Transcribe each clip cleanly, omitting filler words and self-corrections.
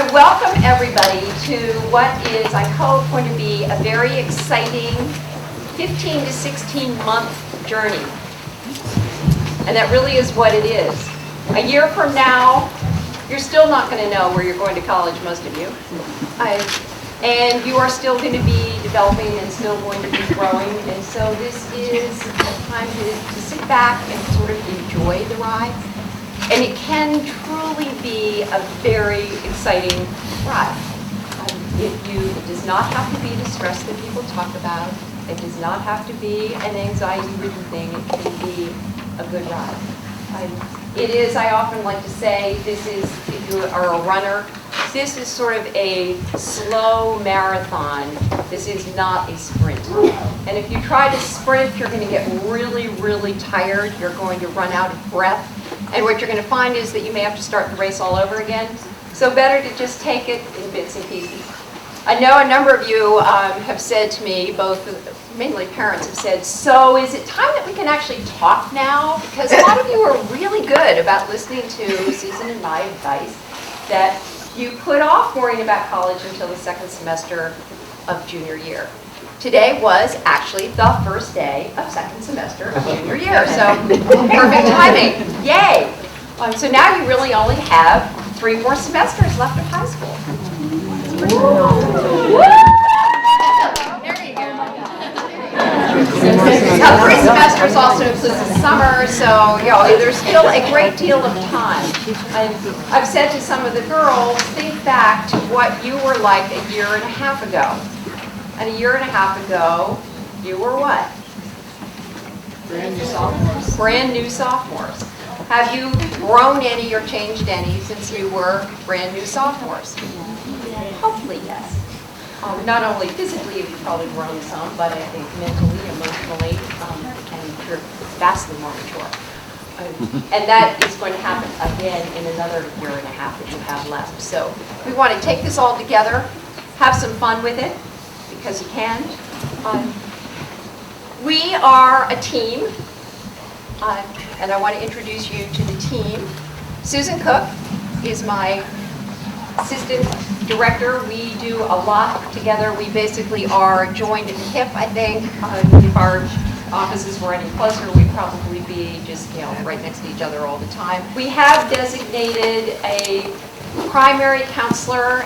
I welcome everybody to what is, I hope, going to be a very exciting 15 to 16 month journey. And that really is what it is. A year from now, you're still not going to know where you're going to college, most of you. And you are still going to be developing and still going to be growing. And so this is a time to sit back and sort of enjoy the ride. And it can truly be a very exciting ride. It does not have to be the stress that people talk about. It does not have to be an anxiety-ridden thing. It can be a good ride. It is, I often like to say, this is, if you are a runner, this is sort of a slow marathon. This is not a sprint. And if you try to sprint, you're going to get really, really tired. You're going to run out of breath. And what you're going to find is that you may have to start the race all over again. So better to just take it in bits and pieces. I know a number of you have said to me, both mainly parents have said, so is it time that we can actually talk now? Because a lot of you are really good about listening to Susan and my advice that you put off worrying about college until the second semester of junior year. Today was actually the first day of second semester of junior year, so perfect timing, yay! So now you really only have 3 more semesters left of high school. There you go. Now 3 semesters also includes the summer, so there's still a great deal of time. I've said to some of the girls, think back to what you were like a year and a half ago. And a year and a half ago, you were what? Brand new sophomores. Brand new sophomores. Have you grown any or changed any since you were brand new sophomores? Hopefully, yes. Not only physically have you probably grown some, but I think mentally, emotionally, and you're vastly more mature. And that is going to happen again in another year and a half that you have left. So we want to take this all together, have some fun with it, because you can. We are a team, and I want to introduce you to the team. Susan Cook is my assistant director. We do a lot together. We basically are joined at the hip, I think. If our offices were any closer, we'd probably be just right next to each other all the time. We have designated a primary counselor,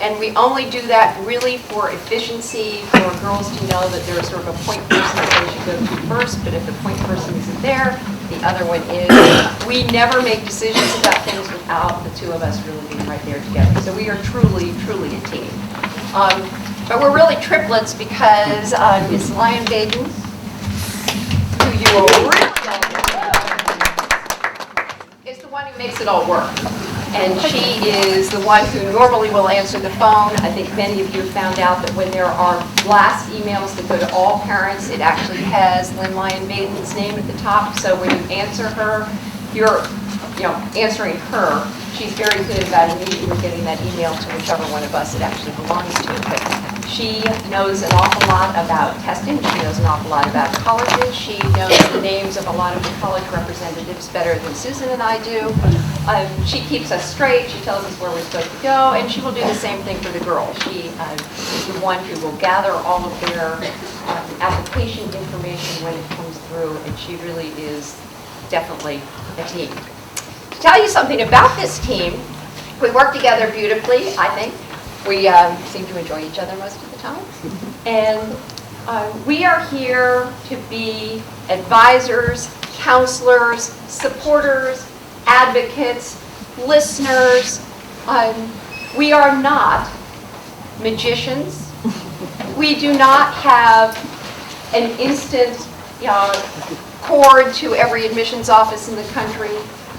and we only do that really for efficiency, for girls to know that there's sort of a point person that they should go to first, but if the point person isn't there, the other one is. We never make decisions about things without the 2 of us really being right there together. So we are truly, truly a team. But we're really triplets because Miss Lyon Baden, who you will really know, is the one who makes it all work. And she is the one who normally will answer the phone. I think many of you have found out that when there are blast emails that go to all parents, it actually has Lynn Lyon Baden's name at the top. So when you answer her, you're answering her. She's very good about immediately getting that email to whichever one of us it actually belongs to. But she knows an awful lot about testing. She knows an awful lot about colleges. She knows the names of a lot of the college representatives better than Susan and I do. She keeps us straight. She tells us where we're supposed to go, and she will do the same thing for the girls. She is the one who will gather all of their application information when it comes through, and she really is definitely a team. To tell you something about this team, we work together beautifully, I think. We seem to enjoy each other most of the time. And we are here to be advisors, counselors, supporters, advocates, listeners. We are not magicians. We do not have an instant cord to every admissions office in the country.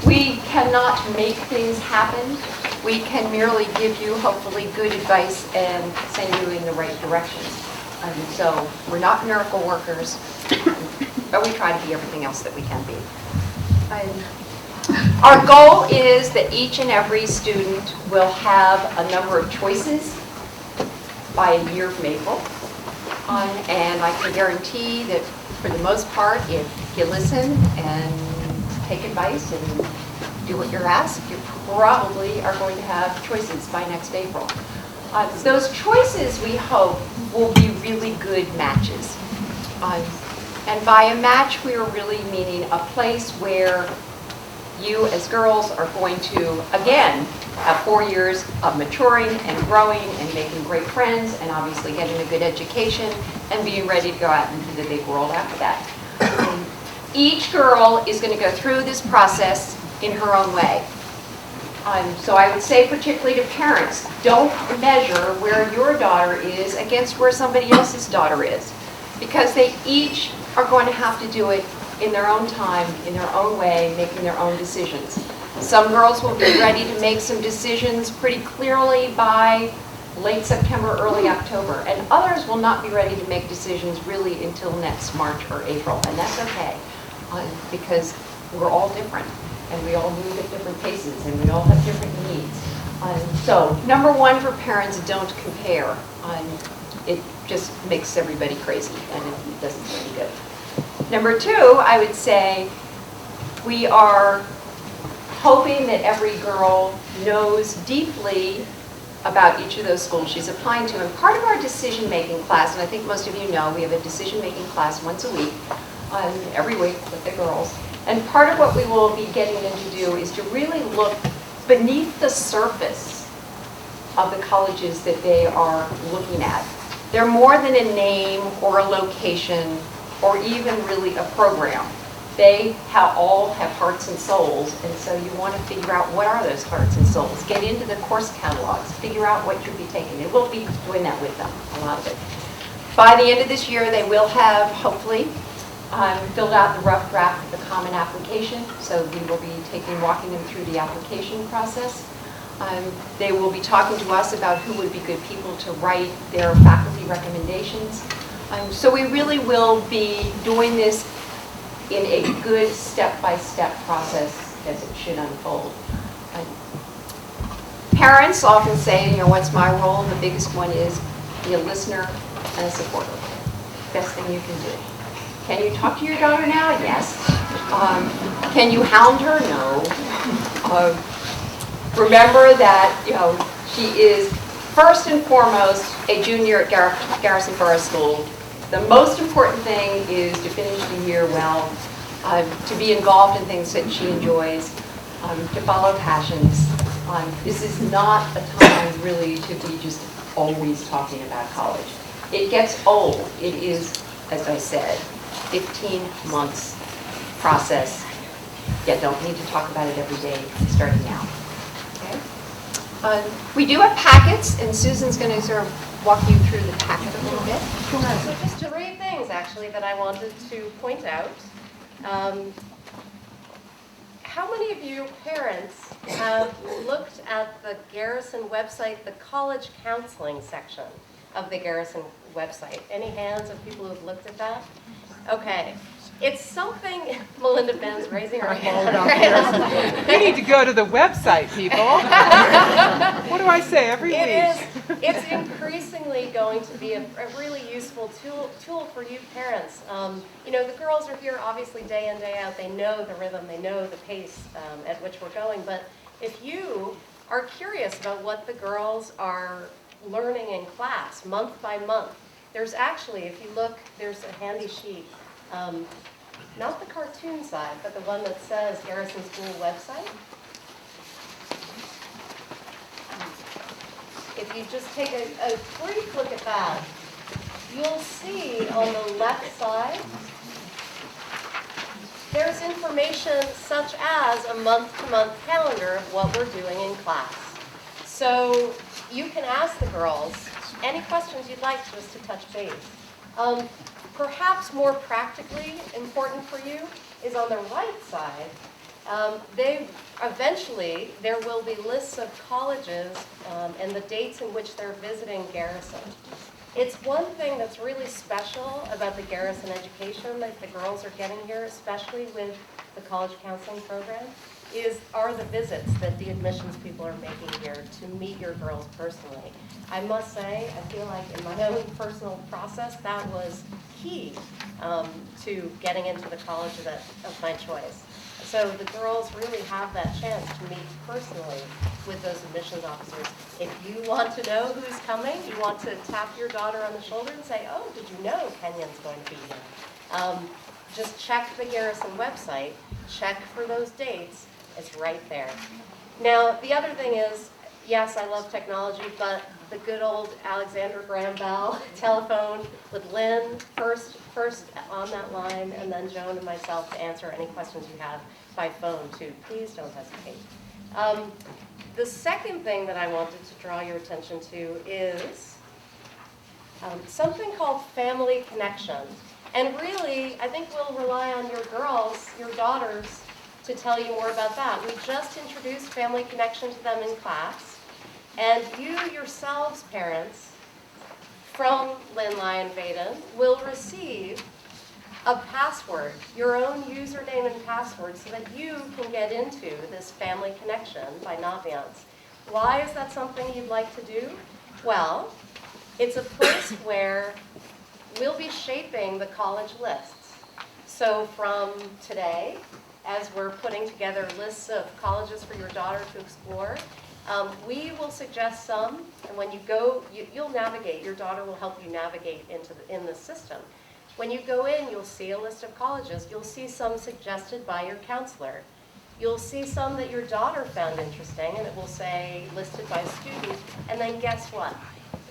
We cannot make things happen. We can merely give you, hopefully, good advice and send you in the right direction. So we're not miracle workers, but we try to be everything else that we can be. Our goal is that each and every student will have a number of choices by a year from April. And I can guarantee that for the most part, if you listen and take advice and do what you're asked, you probably are going to have choices by next April. Those choices, we hope, will be really good matches. And by a match, we are really meaning a place where you as girls are going to, again, have 4 years of maturing and growing and making great friends and obviously getting a good education and being ready to go out into the big world after that. Each girl is going to go through this process in her own way. So I would say particularly to parents, don't measure where your daughter is against where somebody else's daughter is, because they each are going to have to do it in their own time, in their own way, making their own decisions. Some girls will be ready to make some decisions pretty clearly by late September, early October, and others will not be ready to make decisions really until next March or April, and that's okay, because we're all different, and we all move at different paces, and we all have different needs. So, number one for parents, don't compare. It just makes everybody crazy, and it doesn't do any good. Number two, I would say, we are hoping that every girl knows deeply about each of those schools she's applying to. And part of our decision-making class, and I think most of you know, we have a decision-making class once a week, every week with the girls. And part of what we will be getting them to do is to really look beneath the surface of the colleges that they are looking at. They're more than a name or a location or even really a program. They all have hearts and souls, and so you want to figure out what are those hearts and souls. Get into the course catalogs, figure out what you'll be taking. And we'll be doing that with them, a lot of it. By the end of this year, they will have, hopefully, filled out the rough draft of the common application, so we will be walking them through the application process. They will be talking to us about who would be good people to write their faculty recommendations. So we really will be doing this in a good step-by-step process as it should unfold. Parents often say, what's my role? The biggest one is be a listener and a supporter. Best thing you can do. Can you talk to your daughter now? Yes. Can you hound her? No. Remember that she is first and foremost a junior at Garrison Forest School. The most important thing is to finish the year well, to be involved in things that she enjoys, to follow passions. This is not a time really to be just always talking about college. It gets old. It is, as I said, 15 months process. You don't need to talk about it every day starting now. Okay? We do have packets, and Susan's going to sort of walk you through the packet a little bit. So just 3 things, actually, that I wanted to point out. How many of you parents have looked at the Garrison website, the college counseling section of the Garrison website? Any hands of people who have looked at that? Okay. It's something, Melinda Ben's raising her hand. You need to go to the website, people. What do I say every week? It's increasingly going to be a really useful tool for you parents. The girls are here obviously day in, day out. They know the rhythm, they know the pace at which we're going. But if you are curious about what the girls are learning in class month by month, there's actually, if you look, there's a handy sheet. Not the cartoon side, but the one that says Garrison School website. If you just take a brief look at that, you'll see on the left side, there's information such as a month-to-month calendar of what we're doing in class. So you can ask the girls any questions you'd like just to touch base. Perhaps more practically important for you is on the right side. Eventually, there will be lists of colleges and the dates in which they're visiting Garrison. It's one thing that's really special about the Garrison education that the girls are getting here, especially with the college counseling program, are the visits that the admissions people are making here to meet your girls personally. I must say, I feel like in my own personal process, that was key to getting into the college of my choice. So the girls really have that chance to meet personally with those admissions officers. If you want to know who's coming, you want to tap your daughter on the shoulder and say, oh, did you know Kenyon's going to be here? Just check the Garrison website, check for those dates, it's right there. Now, the other thing is, yes, I love technology, but the good old Alexander Graham Bell telephone with Lynn first on that line, and then Joan and myself to answer any questions you have by phone too. Please don't hesitate. The second thing that I wanted to draw your attention to is something called Family Connection. And really, I think we'll rely on your girls, your daughters, to tell you more about that. We just introduced Family Connection to them in class. And you yourselves, parents, from Lynn Lyon Vaden, will receive a password, your own username and password, so that you can get into this Family Connection by Naviance. Why is that something you'd like to do? Well, it's a place where we'll be shaping the college lists. So from today, as we're putting together lists of colleges for your daughter to explore, we will suggest some, and when you go, you'll navigate. Your daughter will help you navigate in the system. When you go in, you'll see a list of colleges. You'll see some suggested by your counselor. You'll see some that your daughter found interesting, and it will say listed by student. And then guess what?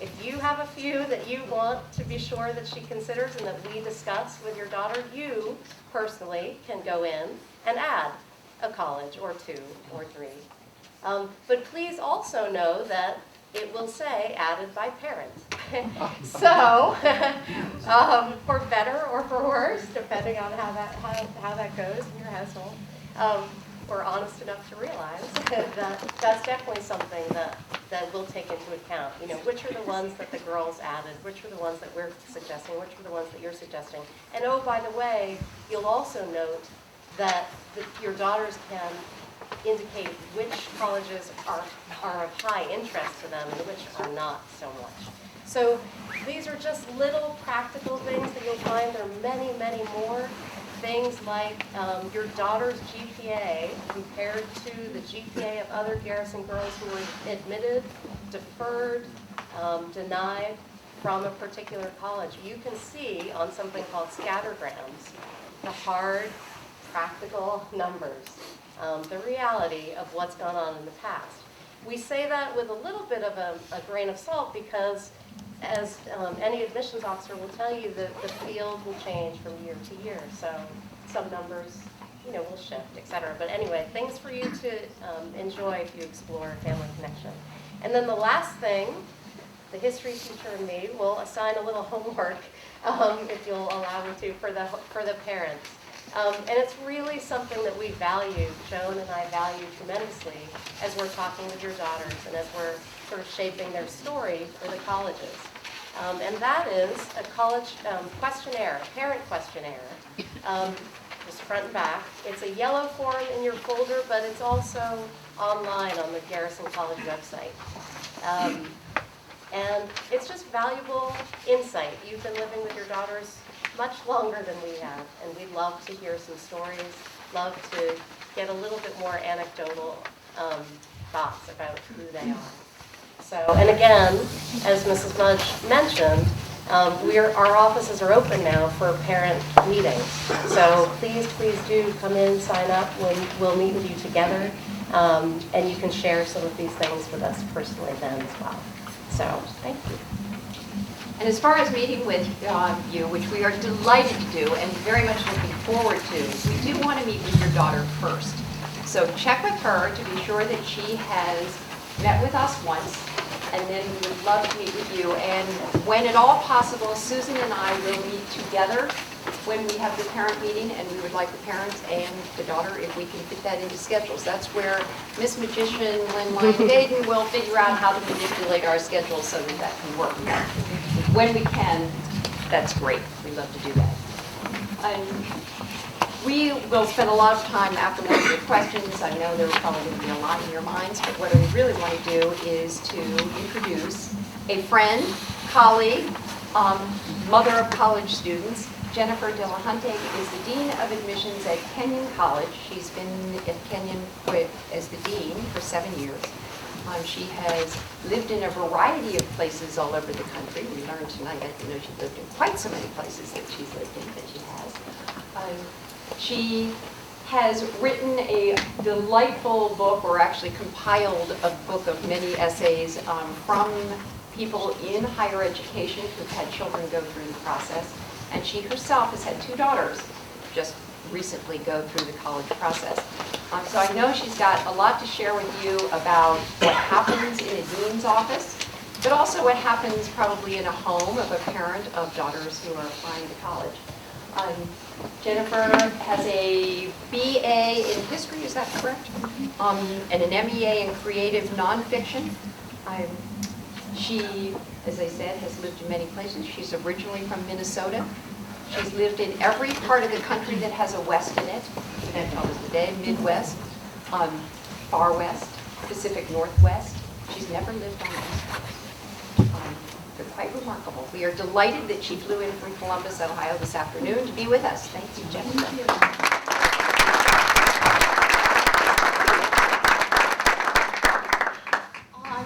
If you have a few that you want to be sure that she considers and that we discuss with your daughter, you personally can go in and add a college or two or three. But please also know that it will say added by parents. So, for better or for worse, depending on how that goes in your household, we're honest enough to realize that that's definitely something that we'll take into account. You know, which are the ones that the girls added, which are the ones that we're suggesting, which are the ones that you're suggesting. And oh, by the way, you'll also note that your daughters can indicate which colleges are of high interest to them and which are not so much. So these are just little practical things that you'll find. There are many, many more. Things like your daughter's GPA compared to the GPA of other Garrison girls who were admitted, deferred, denied from a particular college. You can see on something called scattergrams the hard, practical numbers, the reality of what's gone on in the past. We say that with a little bit of a grain of salt because, as any admissions officer will tell you, the field will change from year to year. So some numbers, will shift, et cetera. But anyway, things for you to enjoy if you explore Family Connection. And then the last thing, the history teacher and me will assign a little homework, if you'll allow me to, for the parents. And it's really something that we value, Joan and I value tremendously as we're talking with your daughters and as we're sort of shaping their story for the colleges. And that is a college questionnaire, a parent questionnaire, just front and back. It's a yellow form in your folder, but it's also online on the Garrison College website. And it's just valuable insight. You've been living with your daughters much longer than we have, and we'd love to hear some stories, love to get a little bit more anecdotal thoughts about who they are. So, and again, as Mrs. Mudge mentioned, our offices are open now for parent meetings. So please do come in, sign up. We'll meet with you together, and you can share some of these things with us personally then as well. So, thank you. And as far as meeting with you, which we are delighted to do and very much looking forward to, we do want to meet with your daughter first. So check with her to be sure that she has met with us once, and then we would love to meet with you. And when at all possible, Susan and I will meet together when we have the parent meeting, and we would like the parents and the daughter, if we can fit that into schedules. That's where Miss Magician Lynn Lyon-Vaden will figure out how to manipulate our schedules so that that can work. When we can, that's great. We love to do that. We will spend a lot of time after one of your questions. I know there are probably going to be a lot in your minds, but what I really want to do is to introduce a friend, colleague, mother of college students, Jennifer Delahunty is the Dean of Admissions at Kenyon College. She's been at Kenyon as the Dean for 7 years. She has lived in a variety of places all over the country. We learned tonight, I didn't know she lived in quite so many places that she's lived in, but she has. She has written a delightful book, or actually compiled a book of many essays from people in higher education who've had children go through the process. And she herself has had 2 daughters just recently go through the college process. So I know she's got a lot to share with you about what happens in a dean's office, but also what happens probably in a home of a parent of daughters who are applying to college. Jennifer has a BA in history, is that correct? And an MEA in creative nonfiction. She, as I said, has lived in many places. She's originally from Minnesota. She's lived in every part of the country that has a west in it. That tells us today, Midwest, Far West, Pacific Northwest. She's never lived on the East Coast. They're quite remarkable. We are delighted that she flew in from Columbus, Ohio this afternoon to be with us. Thank you, Jennifer. Thank you.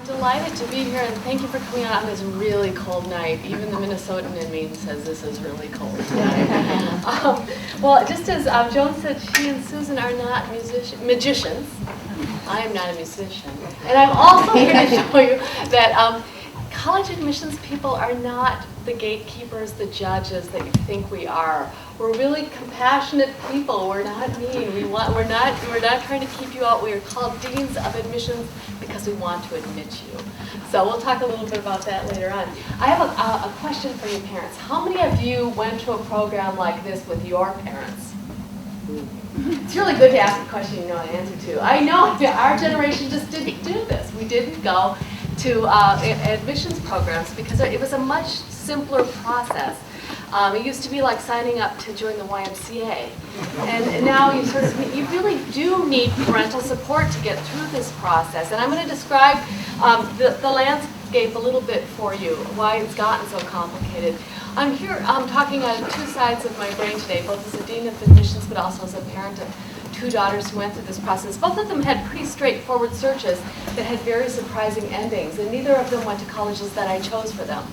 Delighted to be here, and thank you for coming out on this really cold night. Even the Minnesotan in me says this is really cold tonight. Well, just as Joan said, she and Susan are not magicians. I am not a musician. And I'm also here to show you that college admissions people are not the gatekeepers, the judges that you think we are. We're really compassionate people. We're not mean. We're not trying to keep you out. We are called deans of admissions because we want to admit you. So we'll talk a little bit about that later on. I have a question for you parents. How many of you went to a program like this with your parents? It's really good to ask a question you know an answer to. I know our generation just didn't do this. We didn't go to admissions programs because it was a much simpler process. It used to be like signing up to join the YMCA. And now you really do need parental support to get through this process. And I'm going to describe the landscape a little bit for you, why it's gotten so complicated. I'm here talking on 2 sides of my brain today, both as a dean of admissions but also as a parent of 2 daughters who went through this process. Both of them had pretty straightforward searches that had very surprising endings, and neither of them went to colleges that I chose for them.